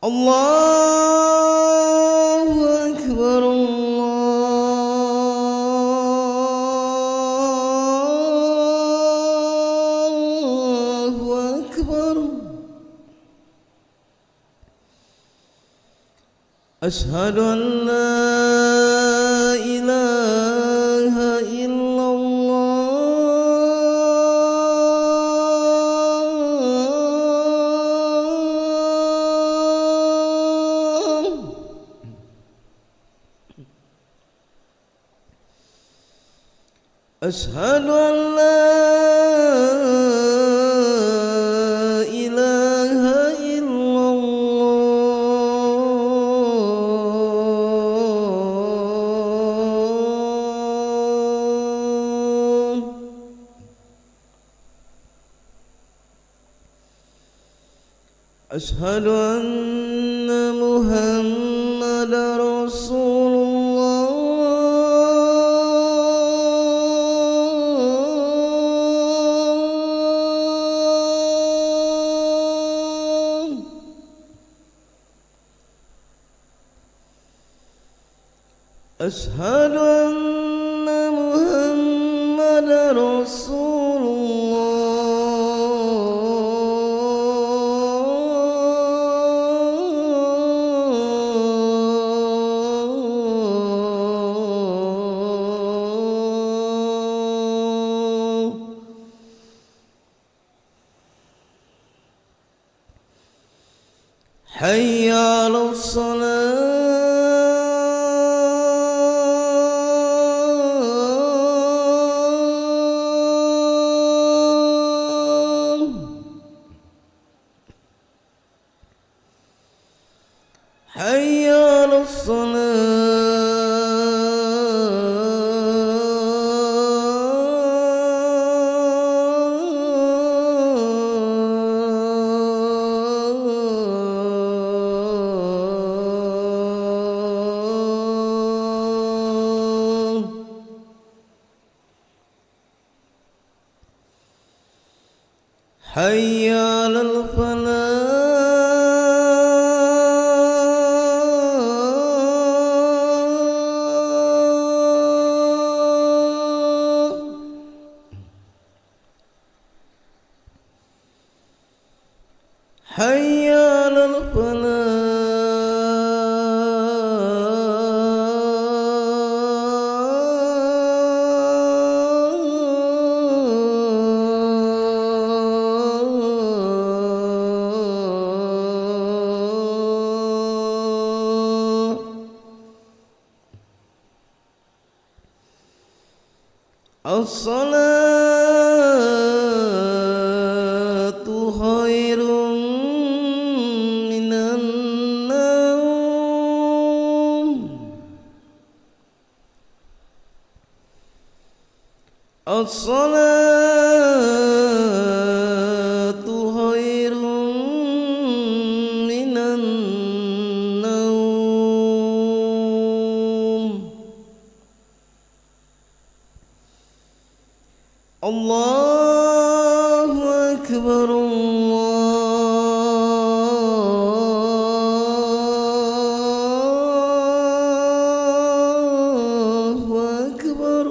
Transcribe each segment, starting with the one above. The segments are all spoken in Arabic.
الله أكبر الله أكبر. أشهد أن لا إله إلا الله. أشهد أن لا إله إلا الله. أشهد أن محمدا رسول الله. أشهد أن محمدا رسول الله. حي على الصلاة. حي على الصلاة. حي على الفلاح. حي على الفلاح. الصلاة خير من النوم. الصلاة خير من النوم. الله أكبر الله أكبر.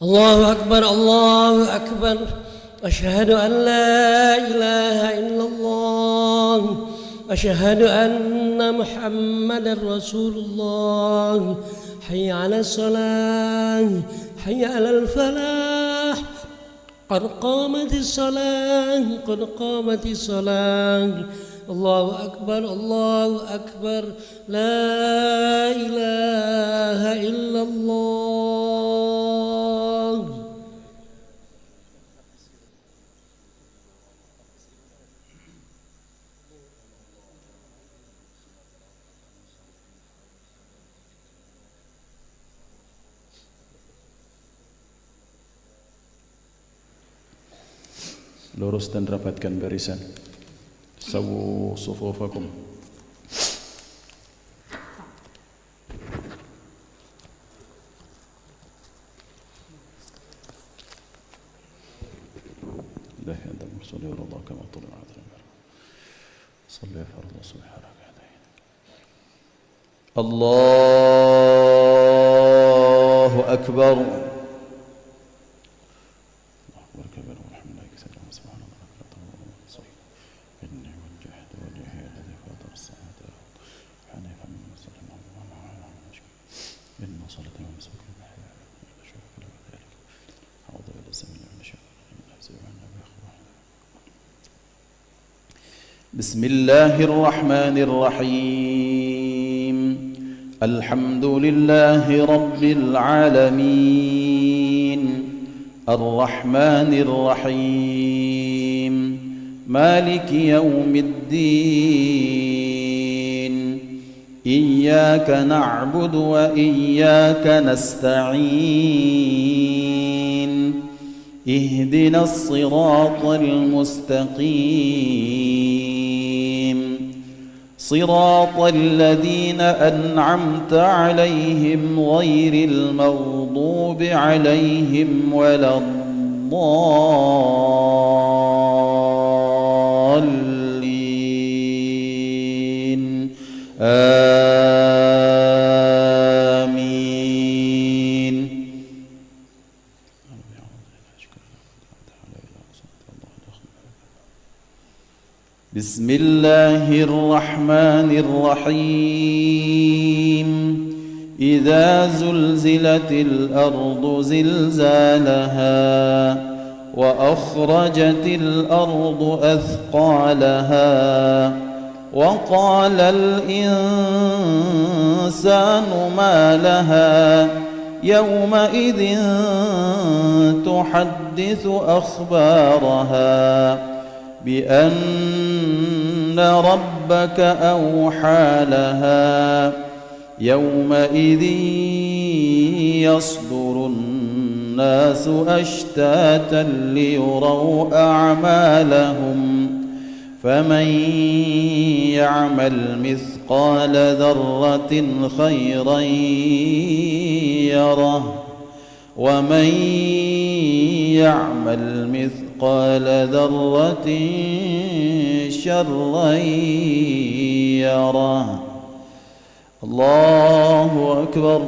الله أكبر الله أكبر أشهد أن لا إله إلا الله أشهد أن محمدا رسول الله حي على الصلاة حي على الفلاح قد قامت الصلاة قد قامت الصلاة الله أكبر لا إله إلا الله. Lurus dan rapatkan barisan. Sawu sufufakum. لا هذا مرسول الله كما طلع على المر. صلي فرض سبحانك هدينا. الله أكبر. بسم الله الرحمن الرحيم الحمد لله رب العالمين الرحمن الرحيم مالك يوم الدين إياك نعبد وإياك نستعين اهدنا الصراط المستقيم صراط الذين أنعمت عليهم غير المغضوب عليهم ولا الضالين آمين. بسم الله الرحمن الرحيم إذا زلزلت الأرض زلزالها وأخرجت الأرض أثقالها وقال الإنسان ما لها يومئذ تحدث أخبارها بأن ربك أوحى لها يومئذ يصدر الناس أشتاتا ليروا أعمالهم فمن يعمل مثقال ذرة خيرا يره ومن يعمل مثقال ذرة شرا يره. الله أكبر.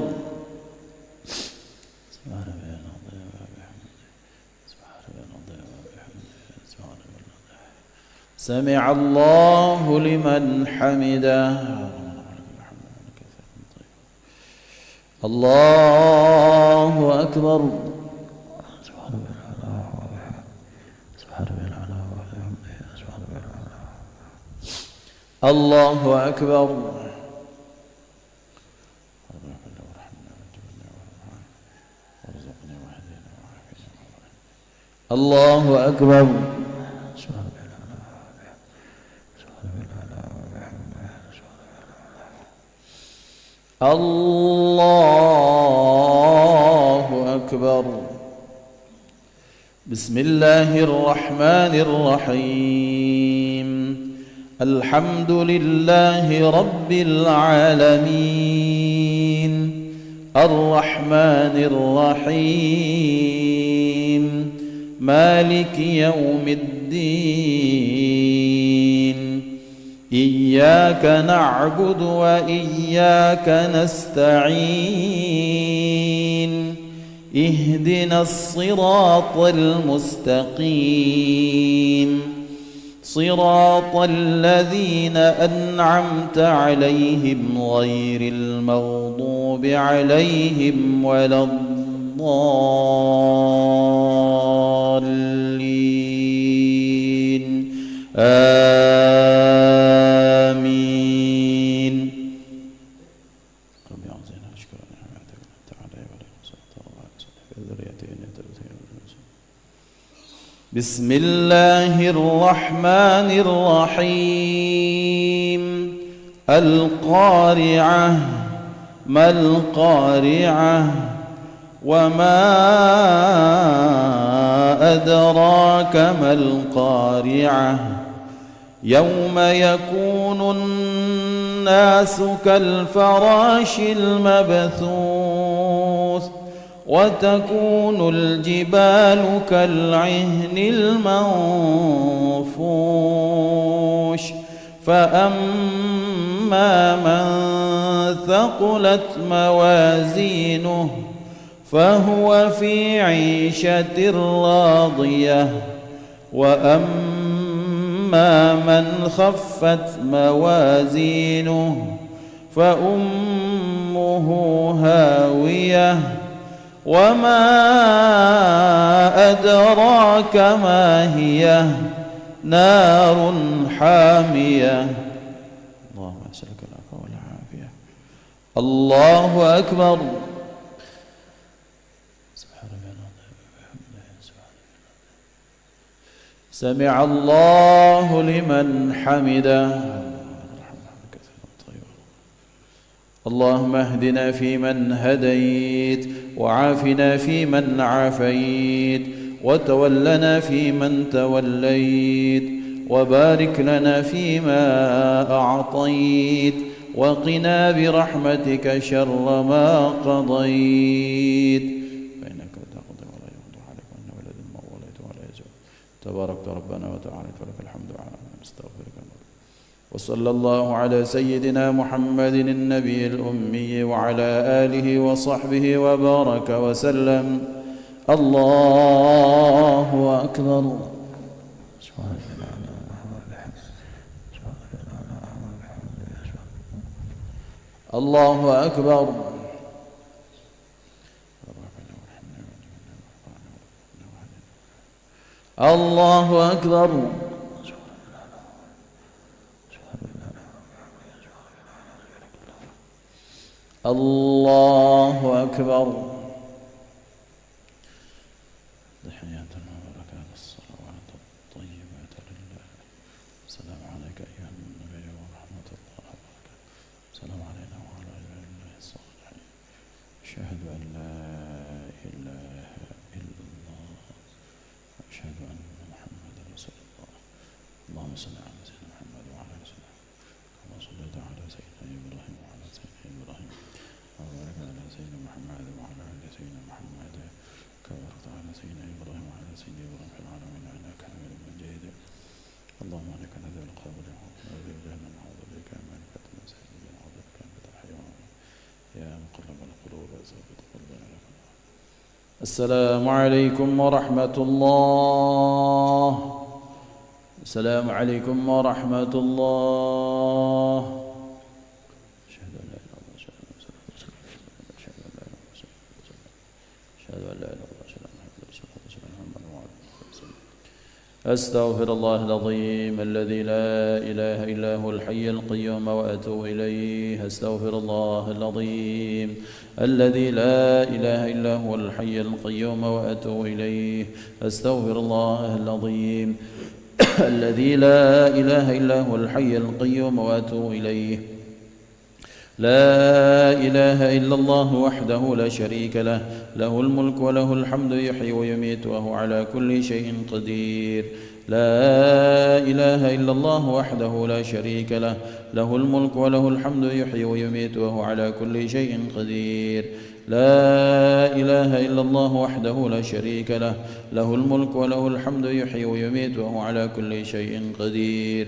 سمع الله لمن حمده. الله أكبر. الله أكبر. الله أكبر. الله أكبر. بسم الله الرحمن الرحيم الحمد لله رب العالمين الرحمن الرحيم مالك يوم الدين إياك نعبد وإياك نستعين اهدنا الصراط المستقيم صراط الذين أنعمت عليهم غير المغضوب عليهم ولا الضالين آمين. رب أعوذنا أشكر نعمتك تعالى ولا بسم الله الرحمن الرحيم. القارعة ما القارعة وما أدراك ما القارعة يوم يكون الناس كالفراش المبثوث وتكون الجبال كالعهن المنفوش فأما من ثقلت موازينه فهو في عيشة راضية وأما من خفت موازينه فأمه هاوية وما أدراك ما هي نار حامية. اللهم أسألك العفو والعافية. الله أكبر. سمع الله لمن حمده. اللهم اهدنا فيمن هديت وعافنا فيمن عافيت وتولنا فيمن توليت وبارك لنا فيما أعطيت وقنا برحمتك شر ما قضيت فإنك تقضي ولا يقضى عليك وإنه ولد ما وليت ولا يزول تباركت ربنا وتعالى ولك الحمد على ما نستغفرك. وصلى الله على سيدنا محمد النبي الأمي وعلى آله وصحبه وبارك وسلم. الله أكبر. الله أكبر. الله أكبر. الله أكبر. تحيات وبركات الصلوات الطيبات لله. السلام عليك أيها النبي ورحمة الله وبركاته. السلام علينا وعلى عباد الله الصالحين. أشهد أن لا إله إلا الله وأشهد أن محمدا رسول الله. اللهم صل على سيدنا محمد وعلى آل سيدنا كما صليت على سيدنا إبراهيم وعلى سيدنا إبراهيم وبارك على سيدنا محمد وعلى آل سيدنا محمد كما باركت على سيدنا إبراهيم وعلى سيدنا إبراهيم في العالمين إنك حميد مجيد. اللهم عليك نذل القبر وذي الجهل نعوذ بك من فتنة السيد ونعوذ بك من فتنة الحيوان يا مقلب القلوب ثبت قلوبنا لك. السلام عليكم ورحمة الله. السلام عليكم ورحمة الله. أشهد أن لا إله إلا الله أشهد أن لا إله إلا الله أشهد أن محمدا رسول الله أشهد أن محمدا وعلى آله وسلم. أستغفر الله العظيم الذي لا إله إلا هو الحي القيوم وأتوب إليه. أستغفر الله العظيم الذي لا إله إلا هو الحي القيوم وأتوب إليه. أستغفر الله العظيم الذي لا إله إلا هو الحي القيوم وأتوب إليه. لا إله إلا الله وحده لا شريك له له الملك وله الحمد يحيي ويميت وهو على كل شيء قدير. لا إله إلا الله وحده لا شريك له له الملك وله الحمد يحيي ويميت وهو على كل شيء قدير. لا إله إلا الله وحده لا شريك له له الملك وله الحمد يحيي ويميت وهو على كل شيء قدير.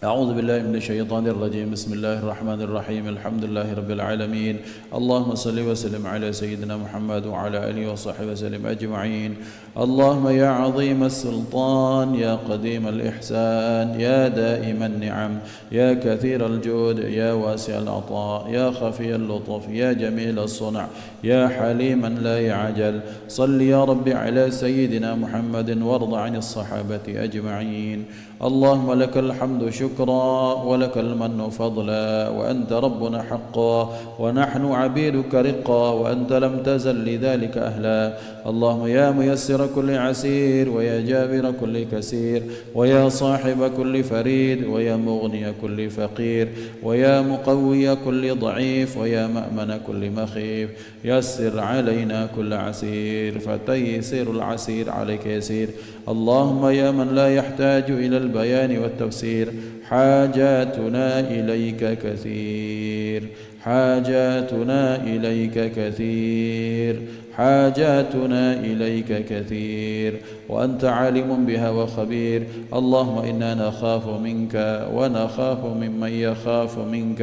أعوذ بالله من الشيطان الرجيم. بسم الله الرحمن الرحيم. الحمد لله رب العالمين. اللهم صل وسلم على سيدنا محمد وعلى آله وصحبه وسلم أجمعين. اللهم يا عظيم السلطان، يا قديم الإحسان، يا دائم النعم، يا كثير الجود، يا واسع العطاء، يا خفي اللطف، يا جميل الصنع، يا حليما لا يعجل، صل يا رب على سيدنا محمد وارض عن الصحابة أجمعين. اللهم لك الحمد شكرا ولك المن فضلا، وأنت ربنا حقا ونحن عبيدك رقا، وأنت لم تزل لذلك أهلا. اللهم يا ميسر كل عسير، ويا جابر كل كسير، ويا صاحب كل فريد، ويا مغني كل فقير، ويا مقوي كل ضعيف، ويا مأمن كل مخيف، يسر علينا كل عسير فتيسير العسير عليك يسير. اللهم يا من لا يحتاج إلى البيان والتفسير، حاجاتنا إليك كثير، حاجاتنا إليك كثير، حاجاتنا إليك كثير، وأنت عالم بها وخبير. اللهم إنا نخاف منك ونخاف ممن يخاف منك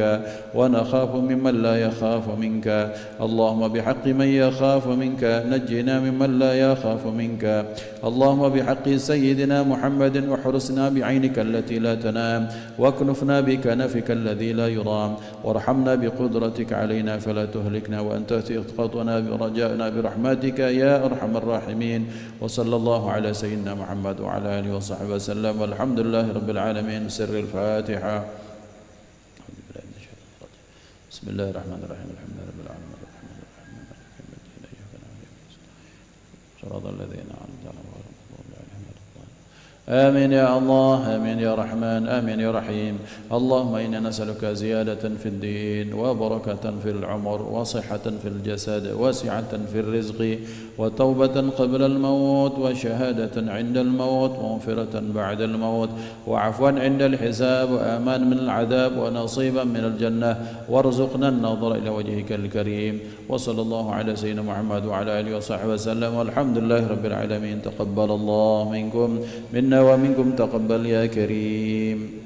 ونخاف ممن لا يخاف منك. اللهم بحق من يخاف منك نجنا ممن لا يخاف منك. اللهم بحق سيدنا محمد احرسنا بعينك التي لا تنام، واكنفنا بكنفك الذي لا يرام، وارحمنا بقدرتك علينا فلا تهلكنا، وأنت تسقطنا برجائنا برحمتك يا أرحم الراحمين. وصلى الله على سيدنا محمد وعلى آله وصحبه وسلم، والحمد لله رب العالمين. سر الفاتحة. بسم الله الرحمن الرحيم. الحمد لله رب العالمين الرحمن الرحيم مالك يوم الدين إياك نعبد وإياك نستعين صراط الذين أنعمت عليهم غير المغضوب عليهم ولا الضالين. آمين يا الله، آمين يا رحمن، آمين يا رحيم. اللهم إنا نسألك زيادة في الدين، وبركة في العمر، وصحة في الجسد، وسعة في الرزق، وتوبة قبل الموت، وشهادة عند الموت، ومغفرة بعد الموت، وعفوا عند الحساب، وأمان من العذاب، ونصيبا من الجنة، وارزقنا النظر إلى وجهك الكريم. وصلى الله على سيدنا محمد وعلى آله وصحبه وسلم، والحمد لله رب العالمين. تقبل الله منكم منا ومنكم، تقبل يا كريم.